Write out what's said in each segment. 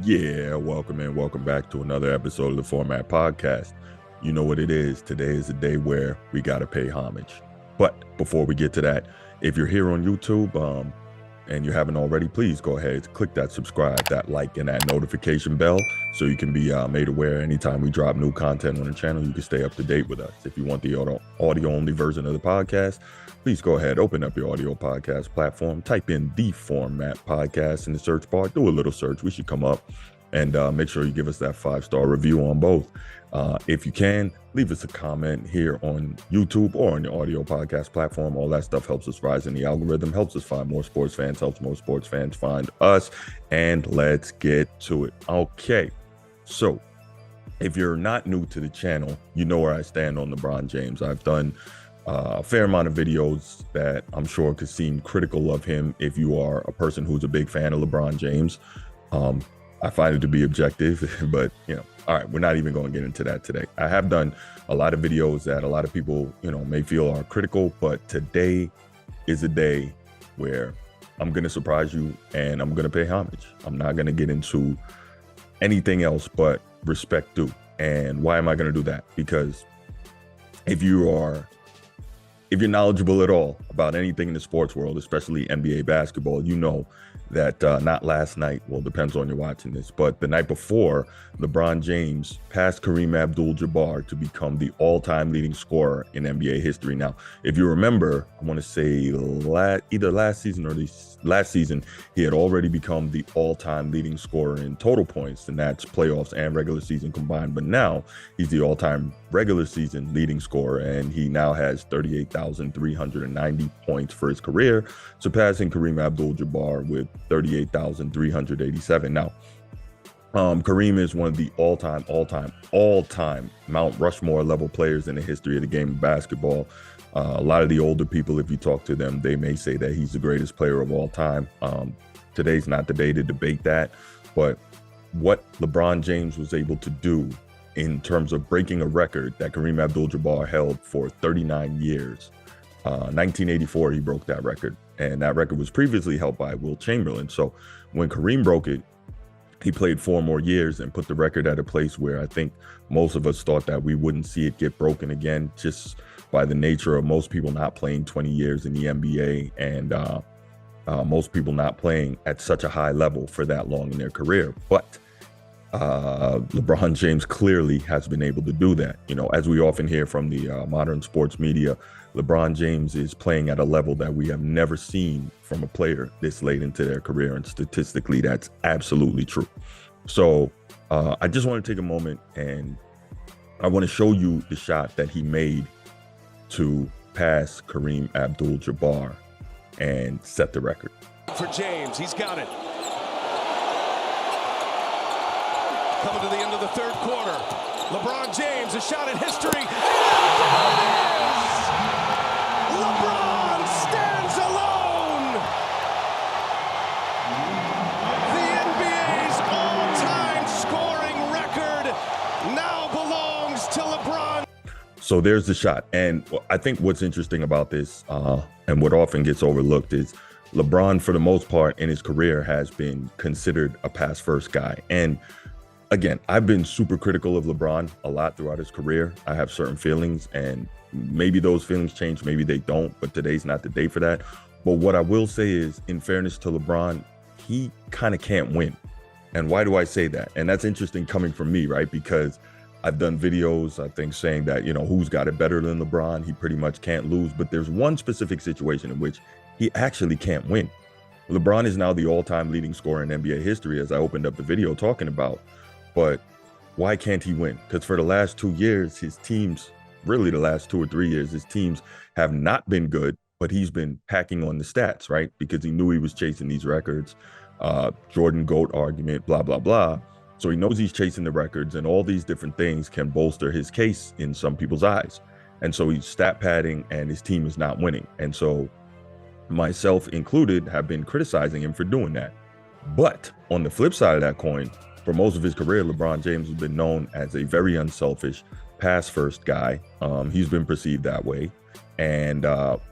Yeah, welcome and welcome back to another episode of the Format Podcast. You know what it is. Today is a day where we got to pay homage. But before we get to that, if you're here on YouTube and you haven't already, please go ahead, click that subscribe, that like, and that notification bell so you can be made aware anytime we drop new content on the channel. You can stay up to date with us. If you want the audio-only version of the podcast, please go ahead, open up your audio podcast platform, type in the Format Podcast in the search bar, do a little search. We should come up, and make sure you give us that 5-star review on both. If you can, leave us a comment here on YouTube or on your audio podcast platform. All that stuff helps us rise in the algorithm, helps us find more sports fans, helps more sports fans find us, and let's get to it. Okay, so if you're not new to the channel, you know where I stand on LeBron James. I've done a fair amount of videos that I'm sure could seem critical of him if you are a person who's a big fan of LeBron James. I find it to be objective, but all right, we're not even going to get into that today. I have done a lot of videos that a lot of people, may feel are critical, but today is a day where I'm going to surprise you and I'm going to pay homage. I'm not going to get into anything else but respect due. And why am I going to do that? Because if you're knowledgeable at all about anything in the sports world, especially NBA basketball, you know that not last night, well, depends on you're watching this, but the night before, LeBron James passed Kareem Abdul-Jabbar to become the all-time leading scorer in NBA history. Now, if you remember, I want to say either last season or last season, he had already become the all-time leading scorer in total points, and that's playoffs and regular season combined. But now he's the all-time regular season leading scorer, and he now has 38,390 points for his career, surpassing Kareem Abdul-Jabbar with 38,387. Now, Kareem is one of the all-time Mount Rushmore level players in the history of the game of basketball. A lot of the older people, if you talk to them, they may say that he's the greatest player of all time. Today's not the day to debate that, but what LeBron James was able to do in terms of breaking a record that Kareem Abdul-Jabbar held for 39 years. 1984, he broke that record, and that record was previously held by Wilt Chamberlain. So when Kareem broke it, he played 4 more years and put the record at a place where I think most of us thought that we wouldn't see it get broken again, just by the nature of most people not playing 20 years in the NBA and most people not playing at such a high level for that long in their career. But LeBron James clearly has been able to do that. As we often hear from the modern sports media, LeBron James is playing at a level that we have never seen from a player this late into their career. And statistically, that's absolutely true. So I just want to take a moment and I want to show you the shot that he made to pass Kareem Abdul-Jabbar and set the record. For James, he's got it. Coming to the end of the third quarter. LeBron James, a shot at history. LeBron stands alone. The NBA's all-time scoring record now belongs to LeBron. So there's the shot. And I think what's interesting about this and what often gets overlooked is LeBron, for the most part in his career, has been considered a pass-first guy. And again, I've been super critical of LeBron a lot throughout his career. I have certain feelings, and maybe those feelings change, maybe they don't, but today's not the day for that. But what I will say is, in fairness to LeBron, he kind of can't win. And why do I say that? And that's interesting coming from me, right? Because I've done videos, I think, saying that, who's got it better than LeBron? He pretty much can't lose. But there's one specific situation in which he actually can't win. LeBron is now the all-time leading scorer in NBA history, as I opened up the video talking about. But why can't he win? Because for the last 2 years, his teams, really the last 2 or 3 years, his teams have not been good, but he's been packing on the stats, right? Because he knew he was chasing these records, Jordan GOAT argument, blah, blah, blah. So he knows he's chasing the records, and all these different things can bolster his case in some people's eyes. And so he's stat padding and his team is not winning. And so myself included have been criticizing him for doing that. But on the flip side of that coin, for most of his career, LeBron James has been known as a very unselfish, pass-first guy. He's been perceived that way. And,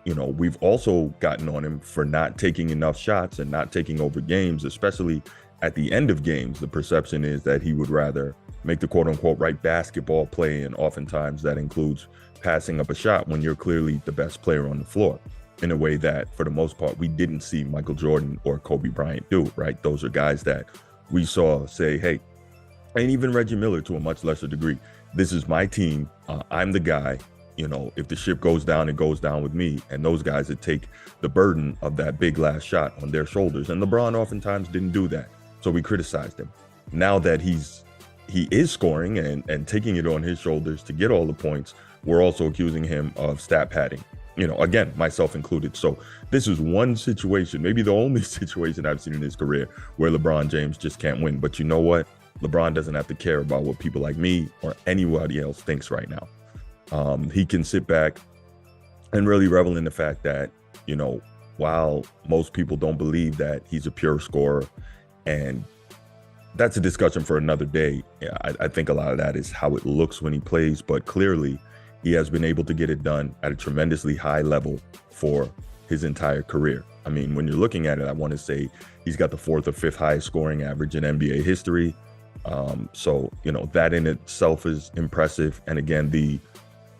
we've also gotten on him for not taking enough shots and not taking over games, especially at the end of games, the perception is that he would rather make the quote-unquote right basketball play, and oftentimes that includes passing up a shot when you're clearly the best player on the floor, in a way that, for the most part, we didn't see Michael Jordan or Kobe Bryant do, right? Those are guys that we saw say, hey, and even Reggie Miller to a much lesser degree, this is my team, I'm the guy, if the ship goes down, it goes down with me. And those guys that take the burden of that big last shot on their shoulders. And LeBron oftentimes didn't do that. So we criticized him. Now that he is scoring and taking it on his shoulders to get all the points, we're also accusing him of stat padding, again, myself included. So this is one situation, maybe the only situation I've seen in his career where LeBron James just can't win. But you know what? LeBron doesn't have to care about what people like me or anybody else thinks right now. He can sit back and really revel in the fact that, while most people don't believe that he's a pure scorer, and that's a discussion for another day. I think a lot of that is how it looks when he plays, but clearly he has been able to get it done at a tremendously high level for his entire career. I mean, when you're looking at it, I want to say he's got the 4th or 5th highest scoring average in NBA history. So, that in itself is impressive. And again, the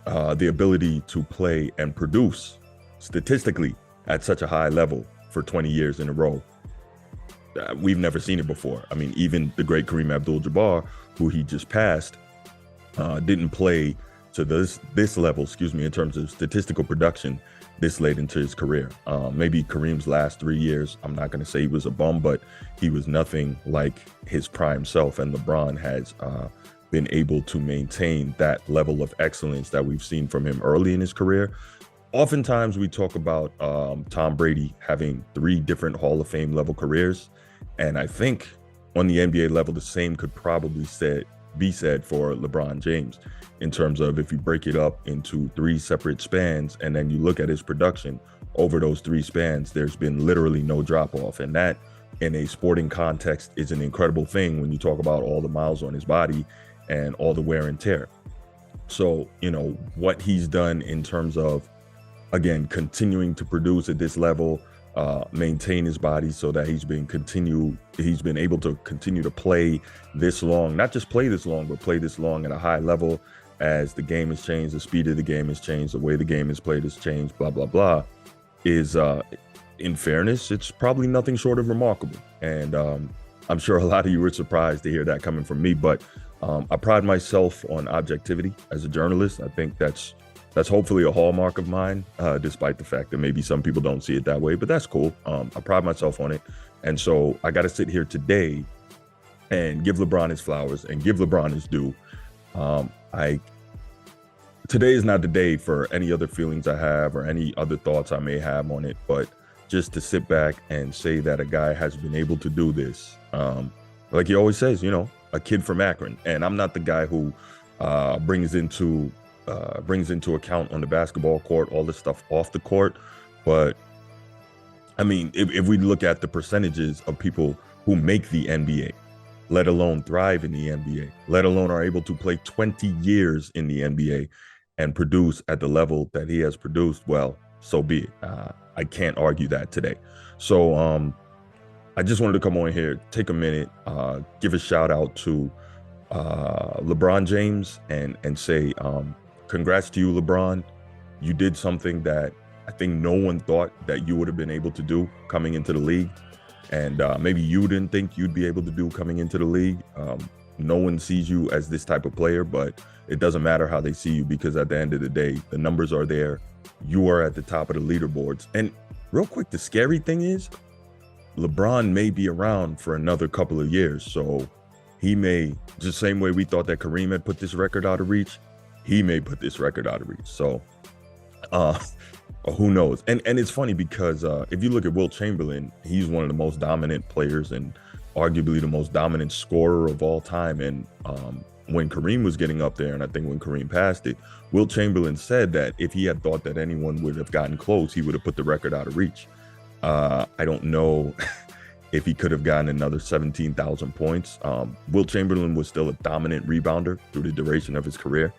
ability to play and produce statistically at such a high level for 20 years in a row. We've never seen it before. I mean, even the great Kareem Abdul-Jabbar, who he just passed, didn't play to this level, in terms of statistical production this late into his career. Maybe Kareem's last 3 years, I'm not going to say he was a bum, but he was nothing like his prime self. And LeBron has been able to maintain that level of excellence that we've seen from him early in his career. Oftentimes we talk about Tom Brady having 3 different Hall of Fame level careers. And I think on the NBA level, the same could probably be said for LeBron James, in terms of if you break it up into 3 separate spans and then you look at his production over those 3 spans, there's been literally no drop off. And that in a sporting context is an incredible thing when you talk about all the miles on his body and all the wear and tear. So, what he's done in terms of, again, continuing to produce at this level, maintain his body so that he's been able to continue to play this long, not just play this long, but play this long at a high level as the game has changed, the speed of the game has changed, the way the game is played has changed, blah, blah, blah, is, in fairness, it's probably nothing short of remarkable. And I'm sure a lot of you were surprised to hear that coming from me, but I pride myself on objectivity as a journalist. I think that's hopefully a hallmark of mine, despite the fact that maybe some people don't see it that way, but that's cool. I pride myself on it. And so I got to sit here today and give LeBron his flowers and give LeBron his due. Today is not the day for any other feelings I have or any other thoughts I may have on it, but just to sit back and say that a guy has been able to do this. Like he always says, a kid from Akron. And I'm not the guy who brings into account on the basketball court all this stuff off the court. But I mean, if we look at the percentages of people who make the NBA, let alone thrive in the NBA, let alone are able to play 20 years in the NBA and produce at the level that he has produced, well, so be it. I can't argue that today. So I just wanted to come on here, take a minute, give a shout out to LeBron James and say, congrats to you, LeBron. You did something that I think no one thought that you would have been able to do coming into the league. And maybe you didn't think you'd be able to do coming into the league. No one sees you as this type of player, but it doesn't matter how they see you, because at the end of the day, the numbers are there. You are at the top of the leaderboards. And real quick, the scary thing is LeBron may be around for another couple of years. So he may, just the same way we thought that Kareem had put this record out of reach, he may put this record out of reach. So who knows? And it's funny because if you look at Wilt Chamberlain, he's one of the most dominant players and arguably the most dominant scorer of all time. And when Kareem was getting up there, and I think when Kareem passed it, Wilt Chamberlain said that if he had thought that anyone would have gotten close, he would have put the record out of reach. I don't know if he could have gotten another 17,000 points. Wilt Chamberlain was still a dominant rebounder through the duration of his career.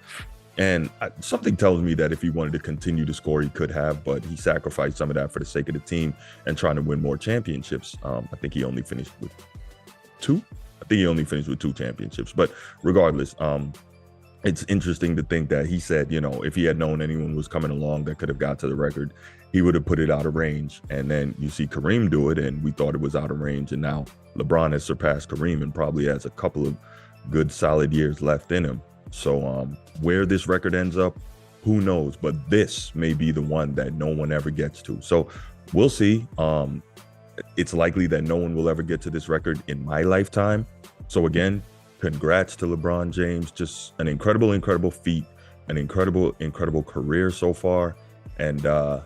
And something tells me that if he wanted to continue to score, he could have, but he sacrificed some of that for the sake of the team and trying to win more championships. I think he only finished with 2. I think he only finished with 2 championships. But regardless, it's interesting to think that he said, if he had known anyone was coming along that could have got to the record, he would have put it out of range. And then you see Kareem do it, and we thought it was out of range. And now LeBron has surpassed Kareem and probably has a couple of good, solid years left in him. So where this record ends up, who knows? But this may be the one that no one ever gets to. So we'll see. It's likely that no one will ever get to this record in my lifetime. So again, congrats to LeBron James. Just an incredible, incredible feat, an incredible, incredible career so far. And I'm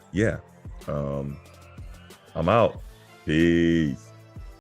out. Peace.